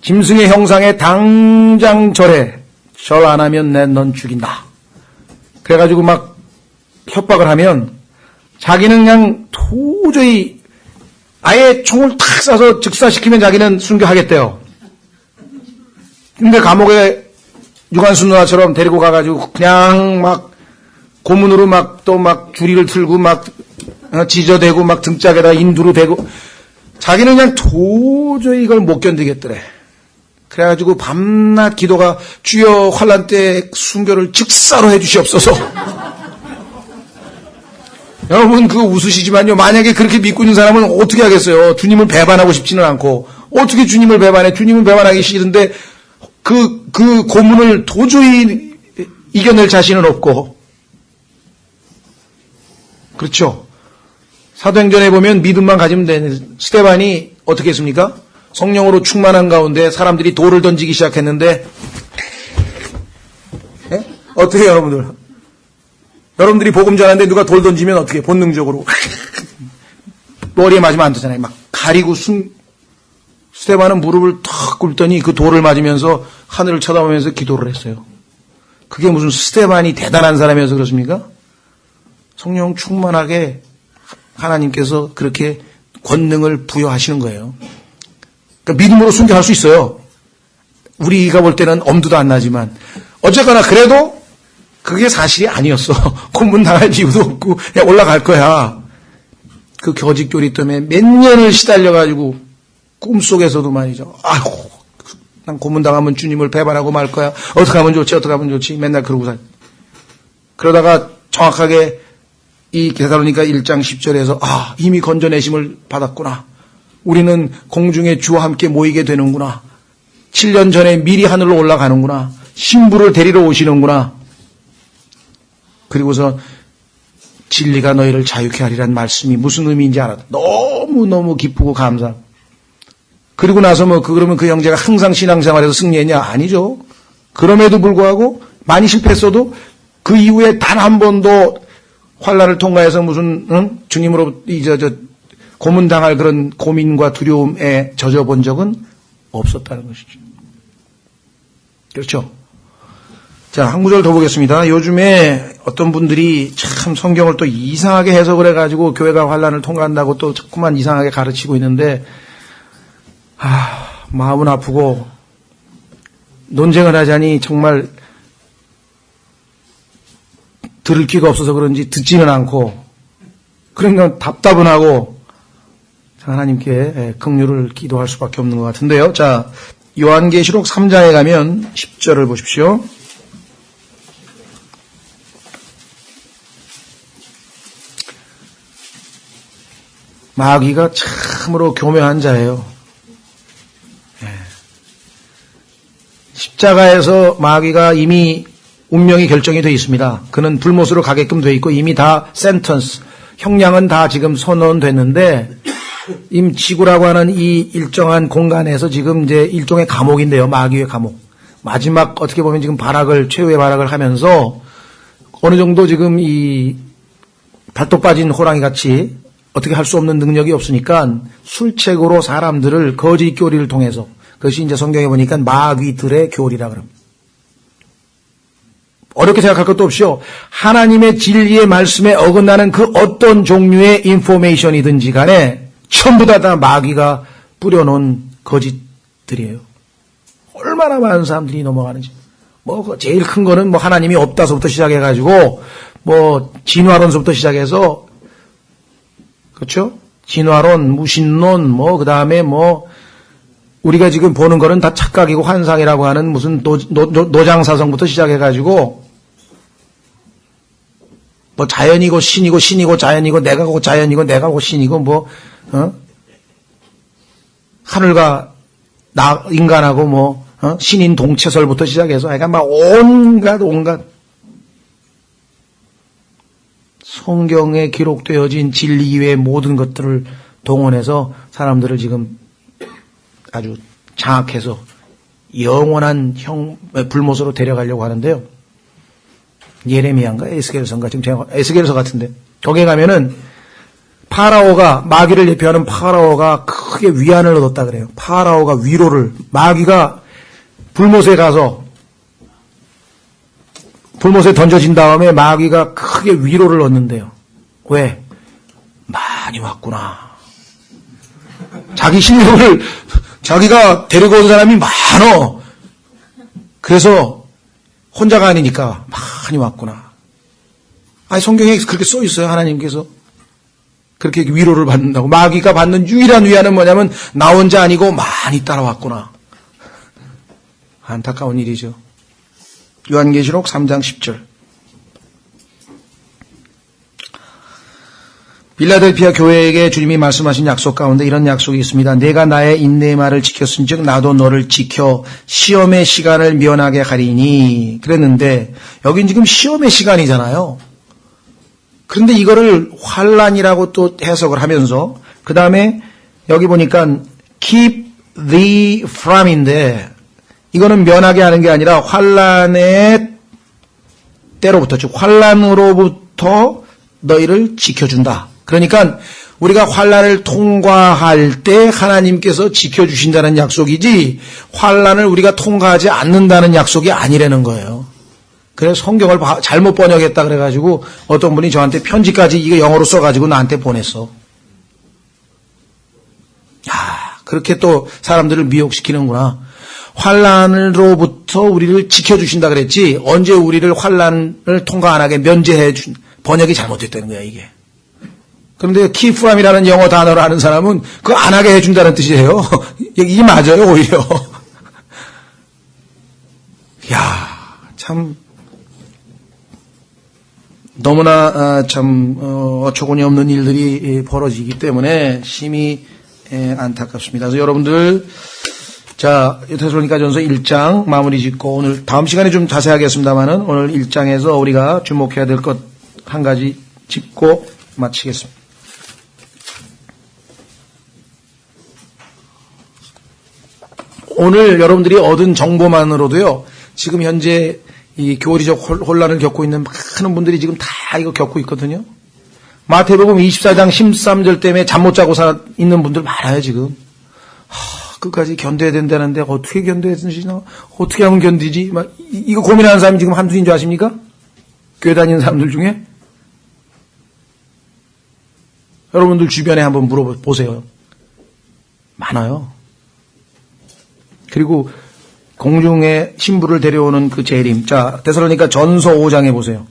Speaker 1: 짐승의 형상에 당장 절해. 절 안 하면 넌 죽인다. 그래가지고 막 협박을 하면 자기는 그냥 도저히 아예 총을 탁 쏴서 즉사시키면 자기는 순교하겠대요. 근데 감옥에 유관순 누나처럼 데리고 가가지고 그냥 막 고문으로 막 또 막 주리를 틀고 막 지저대고 막 등짝에다 인두로 대고 자기는 그냥 도저히 이걸 못 견디겠더래. 그래가지고 밤낮 기도가 주여 환난 때 순교를 즉사로 해주시옵소서. 여러분 그거 웃으시지만요. 만약에 그렇게 믿고 있는 사람은 어떻게 하겠어요. 주님을 배반하고 싶지는 않고 어떻게 주님을 배반해. 주님은 배반하기 싫은데 그 고문을 도저히 이겨낼 자신은 없고 그렇죠. 사도행전에 보면 믿음만 가지면 되는 스데반이 어떻게 했습니까? 성령으로 충만한 가운데 사람들이 돌을 던지기 시작했는데 예? 어떻게 해요, 여러분들? 여러분들이 복음 전하는데 누가 돌 던지면 어떻게 본능적으로 머리에 맞으면 안 되잖아요. 막 가리고 스데반은 무릎을 탁 꿇더니 그 돌을 맞으면서 하늘을 쳐다보면서 기도를 했어요. 그게 무슨 스데반이 대단한 사람이어서 그렇습니까? 성령 충만하게 하나님께서 그렇게 권능을 부여하시는 거예요. 그러니까 믿음으로 순교할 수 있어요. 우리가 볼 때는 엄두도 안 나지만 어쨌거나 그래도 그게 사실이 아니었어. 고문 당할 이유도 없고 그냥 올라갈 거야. 그 거짓교리 때문에 몇 년을 시달려가지고 꿈속에서도 말이죠. 아이고 난 고문 당하면 주님을 배반하고 말 거야. 어떻게 하면 좋지 어떻게 하면 좋지 맨날 그러고 살. 그러다가 정확하게 이 데살로니가 1장 10절에서 이미 건져내심을 받았구나. 우리는 공중에 주와 함께 모이게 되는구나. 7년 전에 미리 하늘로 올라가는구나. 신부를 데리러 오시는구나. 그리고서 진리가 너희를 자유케 하리란 말씀이 무슨 의미인지 알았다. 너무너무 기쁘고 감사하고. 그리고 나서 그러면 그 형제가 항상 신앙생활에서 승리했냐? 아니죠. 그럼에도 불구하고 많이 실패했어도 그 이후에 단 한 번도 환난을 통과해서 무슨 주님으로 고문당할 그런 고민과 두려움에 젖어본 적은 없었다는 것이죠. 그렇죠? 자, 한 구절 더 보겠습니다. 요즘에 어떤 분들이 참 성경을 또 이상하게 해석을 해가지고 교회가 환난을 통과한다고 또 자꾸만 이상하게 가르치고 있는데 마음은 아프고 논쟁을 하자니 정말 들을 기가 없어서 그런지 듣지는 않고 그러니까 답답은 하고 하나님께 긍휼을 기도할 수밖에 없는 것 같은데요. 자, 요한계시록 3장에 가면 10절을 보십시오. 마귀가 참으로 교묘한 자예요. 십자가에서 마귀가 이미 운명이 결정이 되어 있습니다. 그는 불못으로 가게끔 되어 있고 이미 다 센턴스, 형량은 다 지금 선언됐는데 지구라고 하는 이 일정한 공간에서 지금 이제 일종의 감옥인데요. 마귀의 감옥. 마지막 어떻게 보면 지금 최후의 발악을 하면서 어느 정도 지금 이 발톱 빠진 호랑이 같이 어떻게 할 수 없는 능력이 없으니까 술책으로 사람들을 거짓 교리를 통해서 그것이 이제 성경에 보니까 마귀들의 교리라 그럽니다. 어렵게 생각할 것도 없이요. 하나님의 진리의 말씀에 어긋나는 그 어떤 종류의 인포메이션이든지 간에 전부 다 마귀가 뿌려놓은 거짓들이에요. 얼마나 많은 사람들이 넘어가는지. 제일 큰 거는 하나님이 없다서부터 시작해가지고, 진화론서부터 시작해서, 그렇죠? 진화론, 무신론, 그 다음에 우리가 지금 보는 거는 다 착각이고 환상이라고 하는 무슨 노장사성부터 시작해가지고, 자연이고 신이고 신이고 자연이고 내가고 자연이고 내가고 신이고 하늘과 인간하고 신인 동체설부터 시작해서 그러니까 막 온갖 성경에 기록되어진 진리 이외의 모든 것들을 동원해서 사람들을 지금 아주 장악해서 영원한 불못으로 데려가려고 하는데요. 예레미야인가 에스겔서인가 지금 제가 에스겔서 같은데 거기에 가면은 파라오가 마귀를 대표하는 파라오가 크게 위안을 얻었다 그래요. 파라오가 위로를 마귀가 불못에 가서 불못에 던져진 다음에 마귀가 크게 위로를 얻는데요. 왜? 많이 왔구나. 자기 실력을 자기가 데리고 온 사람이 많어. 그래서 혼자가 아니니까 많이 왔구나. 아니 성경에 그렇게 써 있어요. 하나님께서 그렇게 위로를 받는다고. 마귀가 받는 유일한 위안은 뭐냐면 나 혼자 아니고 많이 따라왔구나. 안타까운 일이죠. 요한계시록 3장 10절. 빌라델피아 교회에게 주님이 말씀하신 약속 가운데 이런 약속이 있습니다. 내가 나의 인내의 말을 지켰은즉 나도 너를 지켜 시험의 시간을 면하게 하리니. 그랬는데 여긴 지금 시험의 시간이잖아요. 그런데 이거를 환난이라고 또 해석을 하면서 그 다음에 여기 보니까 keep thee from인데 이거는 면하게 하는 게 아니라 환난의 때로부터 즉 환난으로부터 너희를 지켜준다. 그러니까 우리가 환난을 통과할 때 하나님께서 지켜주신다는 약속이지 환난을 우리가 통과하지 않는다는 약속이 아니라는 거예요. 그래서 성경을 잘못 번역했다 그래가지고 어떤 분이 저한테 편지까지 이거 영어로 써가지고 나한테 보냈어. 그렇게 또 사람들을 미혹시키는구나. 환난으로부터 우리를 지켜주신다 그랬지 언제 우리를 환난을 통과 안 하게 면제해 준 번역이 잘못됐다는 거야 이게. 그런데 keep from이라는 영어 단어를 아는 사람은 그거 안 하게 해준다는 뜻이에요. 이게 맞아요 오히려. 야, 참 너무나 참 어처구니 없는 일들이 벌어지기 때문에 심히 안타깝습니다. 그래서 여러분들 자 데살로니가전서 1장 마무리 짓고 오늘 다음 시간에 좀 자세하게 하겠습니다만은 오늘 1장에서 우리가 주목해야 될 것 한 가지 짚고 마치겠습니다. 오늘 여러분들이 얻은 정보만으로도요 지금 현재 이 교리적 혼란을 겪고 있는 많은 분들이 지금 다 이거 겪고 있거든요. 마태복음 24장 13절 때문에 잠 못 자고 있는 분들 많아요 지금. 끝까지 견뎌야 된다는데 어떻게 견뎌야 되나? 어떻게 하면 견디지? 막 이거 고민하는 사람이 지금 한둘인 줄 아십니까? 교회 다니는 사람들 중에? 여러분들 주변에 한번 물어보세요. 많아요. 그리고 공중에 신부를 데려오는 그 재림. 자, 데살로니가 전서 5장에 보세요.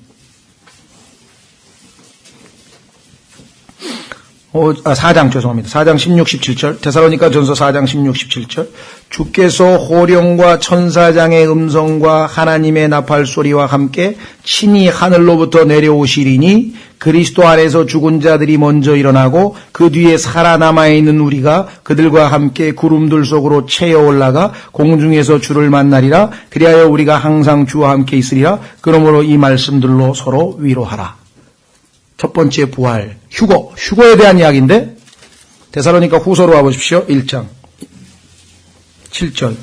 Speaker 1: 4장 죄송합니다. 4장 16, 17절. 데살로니가 전서 4장 16, 17절. 주께서 호령과 천사장의 음성과 하나님의 나팔 소리와 함께 친히 하늘로부터 내려오시리니 그리스도 안에서 죽은 자들이 먼저 일어나고 그 뒤에 살아남아 있는 우리가 그들과 함께 구름들 속으로 채어 올라가 공중에서 주를 만나리라. 그리하여 우리가 항상 주와 함께 있으리라. 그러므로 이 말씀들로 서로 위로하라. 첫 번째 부활, 휴거에 대한 이야기인데 데살로니가 후서로 와보십시오. 1장 7절.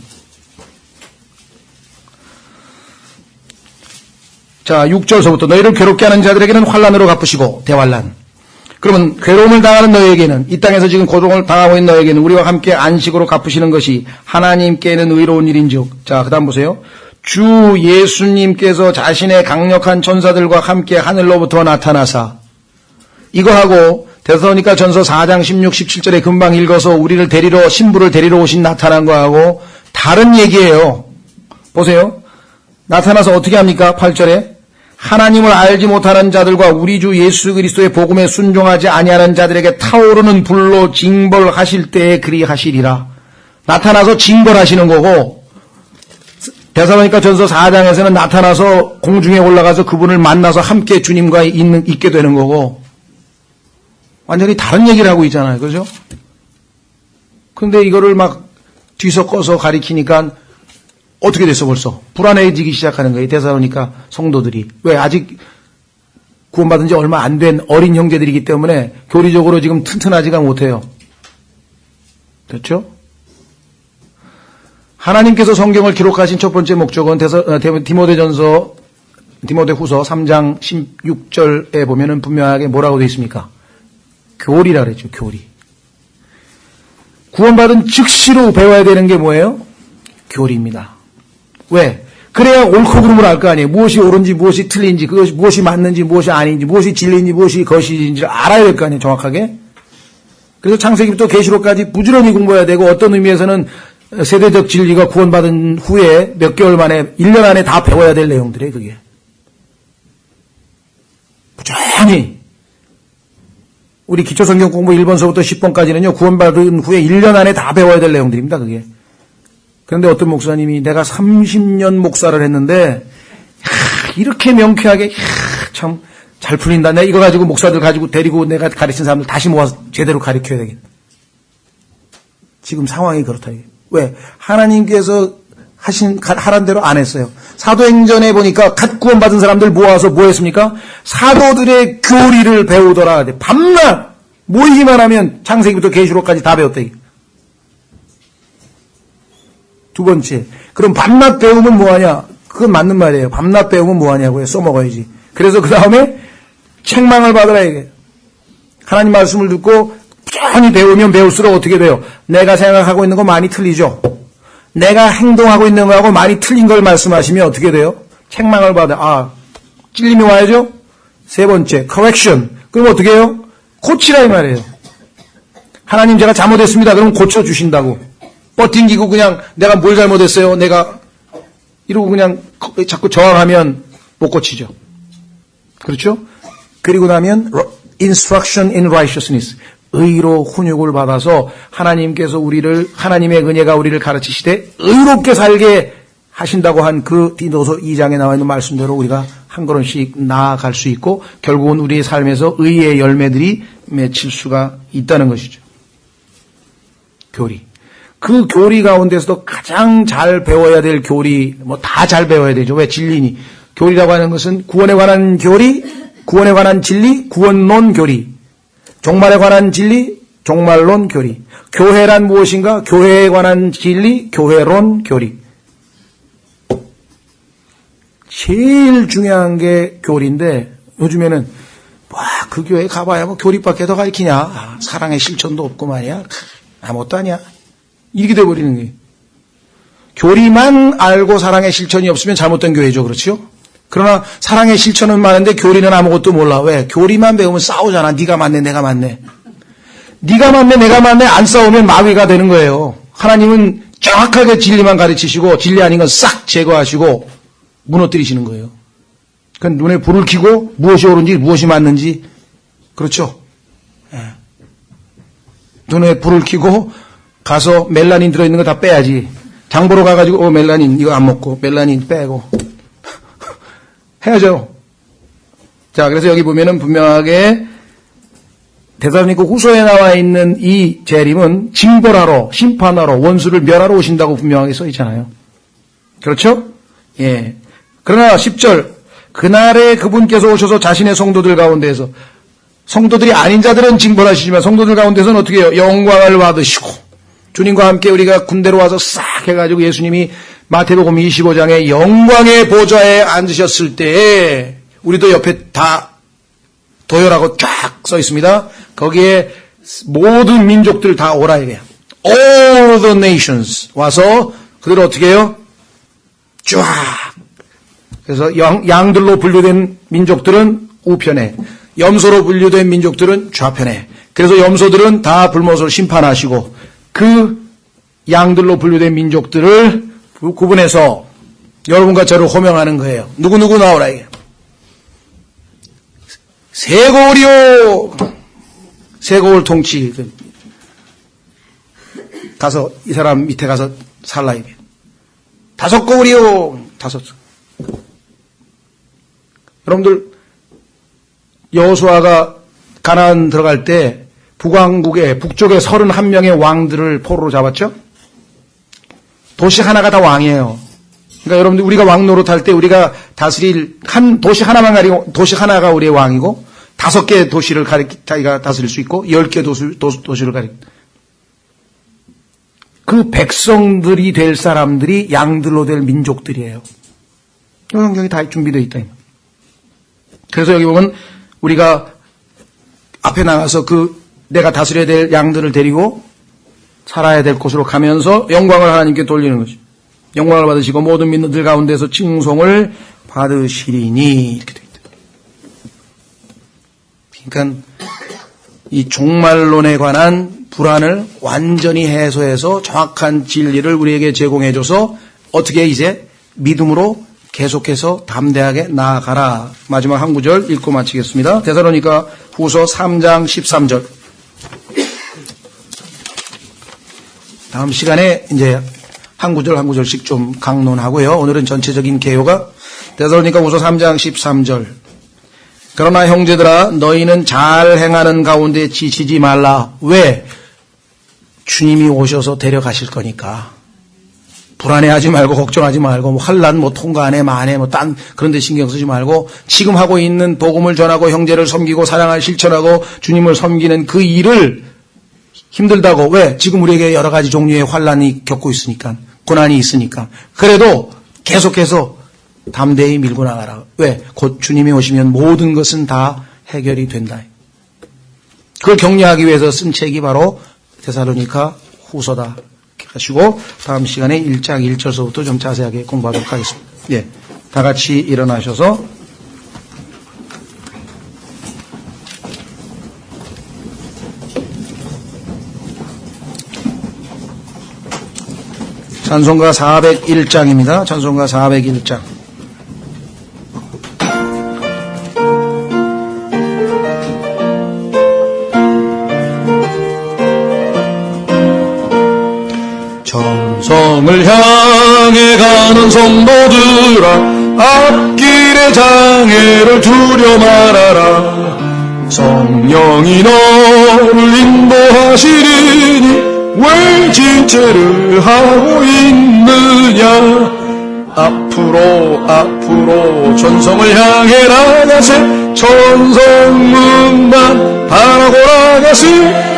Speaker 1: 자, 6절서부터 너희를 괴롭게 하는 자들에게는 환난으로 갚으시고 대환난. 그러면 괴로움을 당하는 너희에게는 이 땅에서 지금 고통을 당하고 있는 너희에게는 우리와 함께 안식으로 갚으시는 것이 하나님께는 의로운 일인즉. 자, 그다음 보세요. 주 예수님께서 자신의 강력한 천사들과 함께 하늘로부터 나타나사. 이거하고 데살로니가 전서 4장 16, 17절에 금방 읽어서 우리를 신부를 데리러 오신 나타난 거하고 다른 얘기예요. 보세요. 나타나서 어떻게 합니까? 8절에 하나님을 알지 못하는 자들과 우리 주 예수 그리스도의 복음에 순종하지 아니하는 자들에게 타오르는 불로 징벌하실 때에 그리하시리라. 나타나서 징벌하시는 거고 데살로니가 전서 4장에서는 나타나서 공중에 올라가서 그분을 만나서 함께 주님과 있게 되는 거고 완전히 다른 얘기를 하고 있잖아요. 그죠? 근데 이거를 막 뒤섞어서 가리키니까 어떻게 됐어 벌써? 불안해지기 시작하는 거예요. 데살로니가 성도들이. 왜? 아직 구원받은 지 얼마 안 된 어린 형제들이기 때문에 교리적으로 지금 튼튼하지가 못해요. 됐죠? 하나님께서 성경을 기록하신 첫 번째 목적은 디모데후서 3장 16절에 보면은 분명하게 뭐라고 되어 있습니까? 교리라 그랬죠. 교리. 구원받은 즉시로 배워야 되는 게 뭐예요? 교리입니다. 왜? 그래야 옳고 그름을 알 거 아니에요. 무엇이 옳은지 무엇이 틀린지 그것이 무엇이 맞는지 무엇이 아닌지 무엇이 진리인지 무엇이 거짓인지를 알아야 될 거 아니에요. 정확하게. 그래서 창세기부터 계시록까지 부지런히 공부해야 되고 어떤 의미에서는 세대적 진리가 구원받은 후에 몇 개월 만에 1년 안에 다 배워야 될 내용들이에요. 그게. 부지런히 우리 기초성경 공부 1번서부터 10번까지는요. 구원받은 후에 1년 안에 다 배워야 될 내용들입니다. 그게. 그런데 어떤 목사님이 내가 30년 목사를 했는데 이렇게 명쾌하게 참 잘 풀린다. 내가 이거 가지고 목사들 가지고 데리고 내가 가르친 사람들 다시 모아서 제대로 가르쳐야 되겠다. 지금 상황이 그렇다. 왜? 하나님께서 하란 대로 안 했어요. 사도행전에 보니까 갓 구원받은 사람들 모아서 뭐 했습니까? 사도들의 교리를 배우더라. 밤낮 모이기만 하면 창세기부터 계시록까지 다 배웠다. 두 번째, 그럼 밤낮 배우면 뭐하냐? 그건 맞는 말이에요. 밤낮 배우면 뭐하냐고요? 써먹어야지. 그래서 그 다음에 책망을 받으라 이게. 하나님 말씀을 듣고 꾸준히 배우면 배울수록 어떻게 돼요? 내가 생각하고 있는 거 많이 틀리죠? 내가 행동하고 있는 거하고 많이 틀린 걸 말씀하시면 어떻게 돼요? 책망을 받아. 찔림이 와야죠? 세 번째, correction. 그럼 어떻게 해요? 고치라 이 말이에요. 하나님 제가 잘못했습니다. 그럼 고쳐주신다고. 버팅기고 그냥 내가 뭘 잘못했어요? 내가 이러고 그냥 자꾸 저항하면 못 고치죠. 그렇죠? 그리고 나면 instruction in righteousness. 의로 훈육을 받아서 하나님께서 우리를 하나님의 은혜가 우리를 가르치시되 의롭게 살게 하신다고 한 그 디도서 2장에 나와 있는 말씀대로 우리가 한 걸음씩 나아갈 수 있고 결국은 우리의 삶에서 의의 열매들이 맺힐 수가 있다는 것이죠. 교리. 그 교리 가운데서도 가장 잘 배워야 될 교리, 다 잘 배워야 되죠. 왜? 진리니. 교리라고 하는 것은 구원에 관한 교리, 구원에 관한 진리, 구원론 교리. 종말에 관한 진리, 종말론 교리. 교회란 무엇인가? 교회에 관한 진리, 교회론 교리. 제일 중요한 게 교리인데 요즘에는 그 교회 가봐야 교리밖에 더 가르치냐. 사랑의 실천도 없고 말이야. 아무것도 아니야. 이렇게 돼버리는 거예요. 교리만 알고 사랑의 실천이 없으면 잘못된 교회죠. 그렇죠? 그러나 사랑의 실천은 많은데 교리는 아무것도 몰라. 왜? 교리만 배우면 싸우잖아. 네가 맞네 내가 맞네. 네가 맞네 내가 맞네 안 싸우면 마귀가 되는 거예요. 하나님은 정확하게 진리만 가르치시고 진리 아닌 건 싹 제거하시고 무너뜨리시는 거예요. 그러니까 눈에 불을 켜고 무엇이 옳은지 무엇이 맞는지 그렇죠? 예. 눈에 불을 켜고 가서 멜라닌 들어있는 거 다 빼야지. 장보러 가가지고 멜라닌 이거 안 먹고 멜라닌 빼고 해야죠. 자, 그래서 여기 보면은 분명하게 데살로니가 후서에 나와 있는 이 재림은 징벌하러 심판하러 원수를 멸하러 오신다고 분명하게 써 있잖아요. 그렇죠? 예. 그러나 10절 그날에 그분께서 오셔서 자신의 성도들 가운데에서 성도들이 아닌 자들은 징벌하시지만 성도들 가운데서는 어떻게 해요? 영광을 받으시고 주님과 함께 우리가 군대로 와서 싹 해가지고 예수님이 마태복음 25장에 영광의 보좌에 앉으셨을 때 우리도 옆에 다 도열하고 쫙 써 있습니다. 거기에 모든 민족들 다 오라 이래요. All the nations 와서 그들을 어떻게 해요? 쫙. 그래서 양들로 분류된 민족들은 우편에 염소로 분류된 민족들은 좌편에. 그래서 염소들은 다 불못으로 심판하시고 그 양들로 분류된 민족들을 구분해서 여러분과 저를 호명하는 거예요. 누구누구 나오라 이게. 세고울이요. 세고울 통치. 가서 이 사람 밑에 가서 살라 이게. 다섯 고울이요. 다섯. 여러분들 여호수아가 가나안 들어갈 때 북왕국의 북쪽에 31명의 왕들을 포로로 잡았죠? 도시 하나가 다 왕이에요. 그러니까 여러분들 우리가 왕 노릇할 때 우리가 다스릴 한 도시 하나만 가리고 도시 하나가 우리의 왕이고 5개 도시를 자기가 다스릴 수 있고 10개 도시를 가리고 그 백성들이 될 사람들이 양들로 될 민족들이에요. 성경이 다 준비되어 있다. 그래서 여기 보면 우리가 앞에 나가서 내가 다스려야 될 양들을 데리고 살아야 될 곳으로 가면서 영광을 하나님께 돌리는 거죠. 영광을 받으시고 모든 민들 가운데서 칭송을 받으시리니 이렇게 되어 있다. 그러니까 이 종말론에 관한 불안을 완전히 해소해서 정확한 진리를 우리에게 제공해줘서 어떻게 이제 믿음으로 계속해서 담대하게 나아가라. 마지막 한 구절 읽고 마치겠습니다. 데살로니가 후서 3장 13절. 다음 시간에 이제 한 구절 한 구절씩 좀 강론하고요. 오늘은 전체적인 개요가 데살로니가 후서 3장 13절. 그러나 형제들아 너희는 잘 행하는 가운데 지치지 말라. 왜? 주님이 오셔서 데려가실 거니까. 불안해하지 말고 걱정하지 말고 환난 통과하네 마네 딴 그런 데 신경 쓰지 말고 지금 하고 있는 복음을 전하고 형제를 섬기고 사랑을 실천하고 주님을 섬기는 그 일을 힘들다고 왜? 지금 우리에게 여러 가지 종류의 환난이 겪고 있으니까 고난이 있으니까 그래도 계속해서 담대히 밀고 나가라. 왜? 곧 주님이 오시면 모든 것은 다 해결이 된다. 그걸 격려하기 위해서 쓴 책이 바로 데살로니가 후서다. 하시고 다음 시간에 1장 1절서부터 좀 자세하게 공부하도록 하겠습니다. 예, 다 같이 일어나셔서 찬송가 401장입니다. 찬송가 401장.
Speaker 2: 성을 향해 가는 성도들아 앞길의 장애를 두려 말아라. 성령이 너를 인도하시리니 왜 지체를 하고 있느냐. 앞으로 전성을 향해 나가세. 천성문만 바라고 나가세.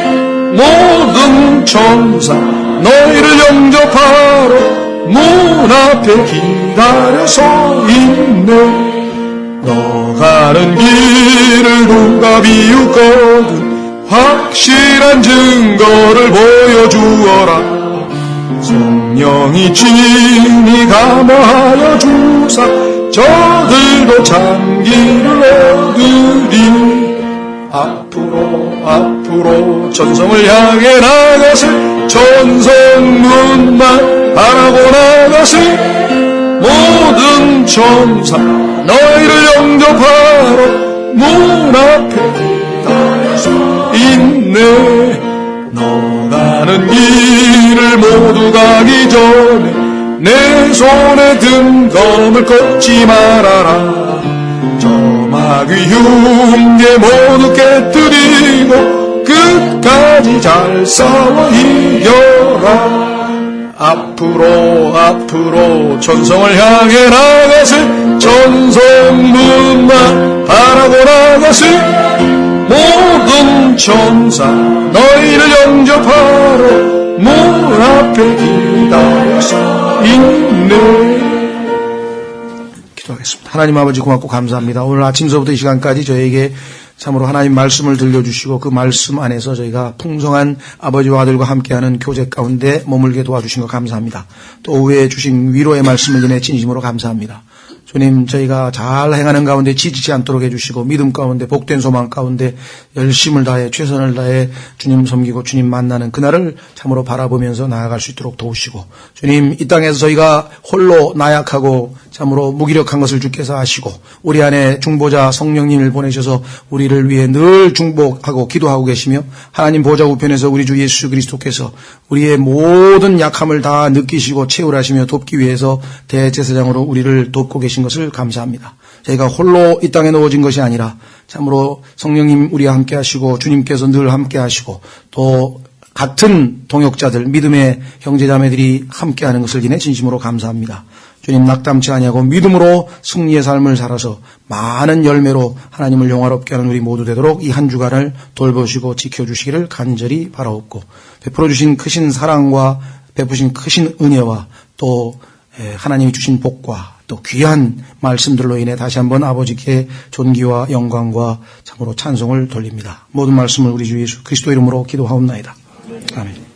Speaker 2: 모든 천사 너희를 영접하러 문 앞에 기다려 서 있네. 너 가는 길을 누가 비웃거든 확실한 증거를 보여주어라. 성령이 진히 감화하여 주사 저들도 참기를 얻으리. 앞으로 전성을 향해 나가세. 천성문만 바라고 나가세. 모든 천사 너희를 영접하러 문 앞에 기다려서 있네. 너 가는 길을 모두 가기 전에 내 손에 든 검을 꺾지 말아라. 저 마귀 흉계 모두 깨뜨리고 끝까지 잘 싸워 이겨라. 앞으로 전성을 향해 나가세. 천성문만 바라고 나가세. 모든 천사 너희를 영접하러 문 앞에 기다려서 있네.
Speaker 1: 기도하겠습니다. 하나님 아버지 고맙고 감사합니다. 오늘 아침서부터 이 시간까지 저에게 참으로 하나님 말씀을 들려주시고 그 말씀 안에서 저희가 풍성한 아버지와 아들과 함께하는 교제 가운데 머물게 도와주신 것 감사합니다. 또 오후에 주신 위로의 말씀을 인해 진심으로 감사합니다. 주님, 저희가 잘 행하는 가운데 지치지 않도록 해주시고 믿음 가운데 복된 소망 가운데 열심을 다해 최선을 다해 주님 섬기고 주님 만나는 그날을 참으로 바라보면서 나아갈 수 있도록 도우시고 주님, 이 땅에서 저희가 홀로 나약하고 참으로 무기력한 것을 주께서 아시고 우리 안에 중보자 성령님을 보내셔서 우리를 위해 늘 중보하고 기도하고 계시며 하나님 보좌 우편에서 우리 주 예수 그리스도께서 우리의 모든 약함을 다 느끼시고 채울하시며 돕기 위해서 대제사장으로 우리를 돕고 계신 것을 감사합니다. 저희가 홀로 이 땅에 놓아진 것이 아니라 참으로 성령님 우리와 함께 하시고 주님께서 늘 함께 하시고 또 같은 동역자들 믿음의 형제자매들이 함께하는 것을 인해 진심으로 감사합니다. 주님 낙담치 아니하고 믿음으로 승리의 삶을 살아서 많은 열매로 하나님을 영화롭게 하는 우리 모두 되도록 이 한 주간을 돌보시고 지켜주시기를 간절히 바라옵고, 베풀어 주신 크신 사랑과 베푸신 크신 은혜와 또 하나님이 주신 복과 또 귀한 말씀들로 인해 다시 한번 아버지께 존귀와 영광과 참으로 찬송을 돌립니다. 모든 말씀을 우리 주 예수 그리스도 이름으로 기도하옵나이다. 아멘.